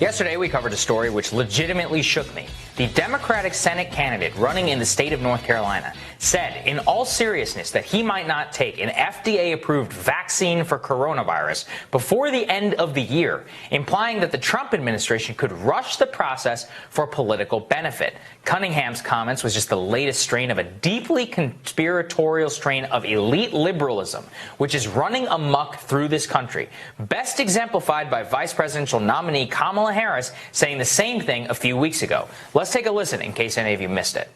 Yesterday, we covered a story which legitimately shook me. The Democratic Senate candidate running in the state of North Carolina said in all seriousness that he might not take an FDA-approved vaccine for coronavirus before the end of the year, implying that the Trump administration could rush the process for political benefit. Cunningham's comments was just the latest strain of a deeply conspiratorial strain of elite liberalism, which is running amok through this country, best exemplified by Vice Presidential nominee Kamala Harris saying the same thing a few weeks ago. Let's take a listen in case any of you missed it.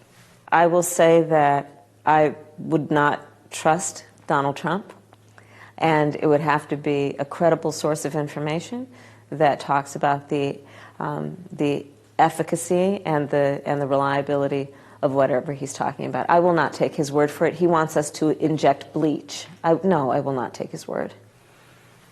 I will say that I would not trust Donald Trump, and it would have to be a credible source of information that talks about the efficacy and the reliability of whatever he's talking about. I will not take his word for it. He wants us to inject bleach. No, I will not take his word.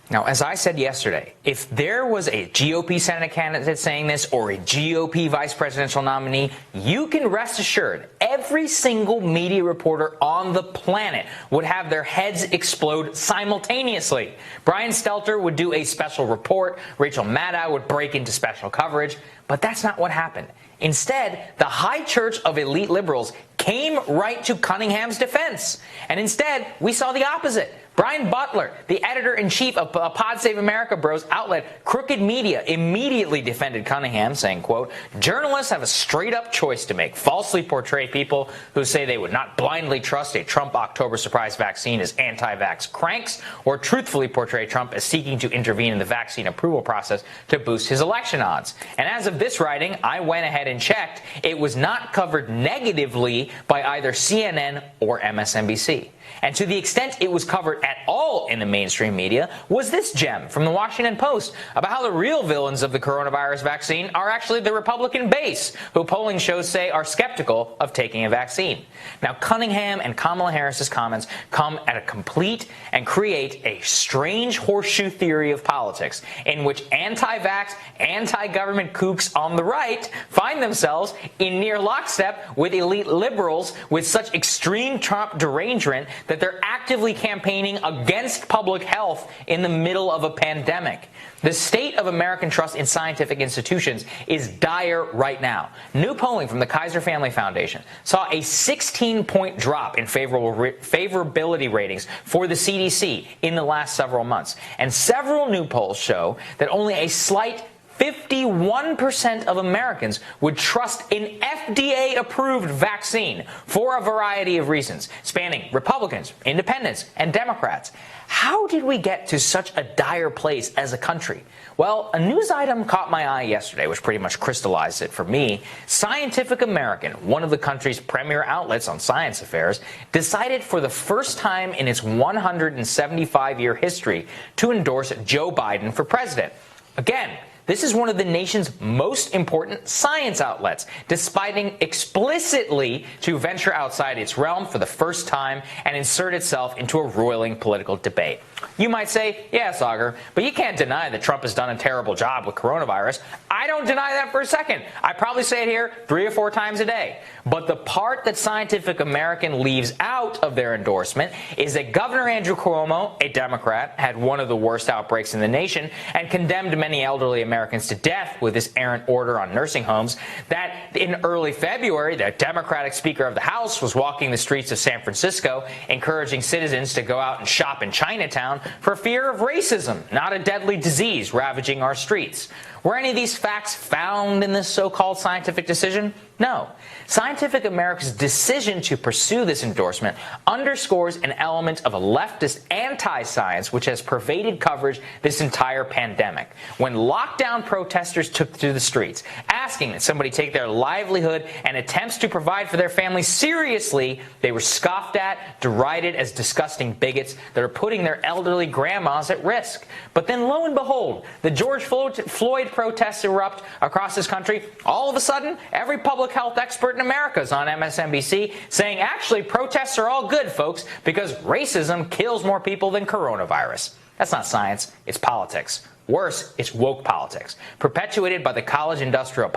Now, as I said yesterday, if there was a GOP Senate candidate saying this or a GOP vice presidential nominee, you can rest assured every single media reporter on the planet would have their heads explode simultaneously. Brian Stelter would do a special report. Rachel Maddow would break into special coverage. But that's not what happened. Instead, the high church of elite liberals came right to Cunningham's defense. And instead, we saw the opposite. Brian Butler, the editor-in-chief of Pod Save America Bros outlet Crooked Media, immediately defended Cunningham, saying, quote, "Journalists have a straight-up choice to make: falsely portray people who say they would not blindly trust a Trump October surprise vaccine as anti-vax cranks, or truthfully portray Trump as seeking to intervene in the vaccine approval process to boost his election odds." And as of this writing, I went ahead and checked. It was not covered negatively by either CNN or MSNBC. And to the extent it was covered at all in the mainstream media was this gem from the Washington Post about how the real villains of the coronavirus vaccine are actually the Republican base, who polling shows say are skeptical of taking a vaccine. Now, Cunningham and Kamala Harris's comments come at a complete and create a strange horseshoe theory of politics in which anti-vax, anti-government kooks on the right find themselves in near lockstep with elite liberals with such extreme Trump derangement that they're actively campaigning against public health in the middle of a pandemic. The state of American trust in scientific institutions is dire right now. New polling from the Kaiser Family Foundation saw a 16-point drop in favorability ratings for the CDC in the last several months. And several new polls show that only a slight 51% of Americans would trust an FDA-approved vaccine for a variety of reasons, spanning Republicans, independents, and Democrats. How did we get to such a dire place as a country? Well, a news item caught my eye yesterday, which pretty much crystallized it for me. Scientific American, one of the country's premier outlets on science affairs, decided for the first time in its 175-year history to endorse Joe Biden for president. Again, this is one of the nation's most important science outlets, deciding explicitly to venture outside its realm for the first time and insert itself into a roiling political debate. You might say, yeah, Saagar, but you can't deny that Trump has done a terrible job with coronavirus. I don't deny that for a second. I probably say it here 3 or 4 times a day. But the part that Scientific American leaves out of their endorsement is that Governor Andrew Cuomo, a Democrat, had one of the worst outbreaks in the nation and condemned many elderly Americans to death with his errant order on nursing homes, that in early February, the Democratic Speaker of the House was walking the streets of San Francisco, encouraging citizens to go out and shop in Chinatown for fear of racism, not a deadly disease ravaging our streets. Were any of these facts found in this so-called scientific decision? No. Scientific America's decision to pursue this endorsement underscores an element of a leftist anti-science which has pervaded coverage this entire pandemic. When lockdown protesters took to the streets, asking that somebody take their livelihood and attempts to provide for their families seriously, they were scoffed at, derided as disgusting bigots that are putting their elderly grandmas at risk. But then lo and behold, the George Floyd protests erupt across this country. All of a sudden, every public health expert in America is on MSNBC saying, actually, protests are all good, folks, because racism kills more people than coronavirus. That's not science, it's politics. Worse, it's woke politics, perpetuated by the college industrial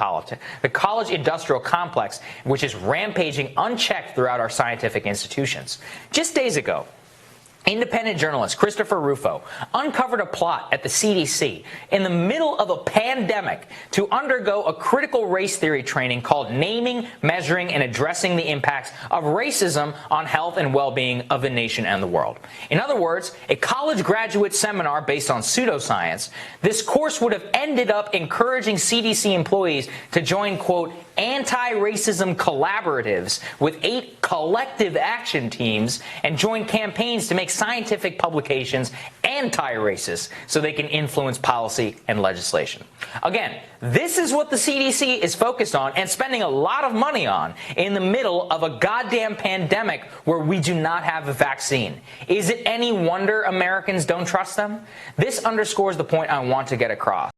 complex, which is rampaging unchecked throughout our scientific institutions. Just days ago, Independent journalist Christopher Rufo uncovered a plot at the CDC in the middle of a pandemic to undergo a critical race theory training called Naming, Measuring, and Addressing the Impacts of Racism on Health and Well-Being of the Nation and the World. In other words, a college graduate seminar based on pseudoscience. This course would have ended up encouraging CDC employees to join, quote, anti-racism collaboratives with 8 collective action teams and join campaigns to make scientific publications anti-racist so they can influence policy and legislation. Again, this is what the CDC is focused on and spending a lot of money on in the middle of a goddamn pandemic where we do not have a vaccine. Is it any wonder Americans don't trust them? This underscores the point I want to get across.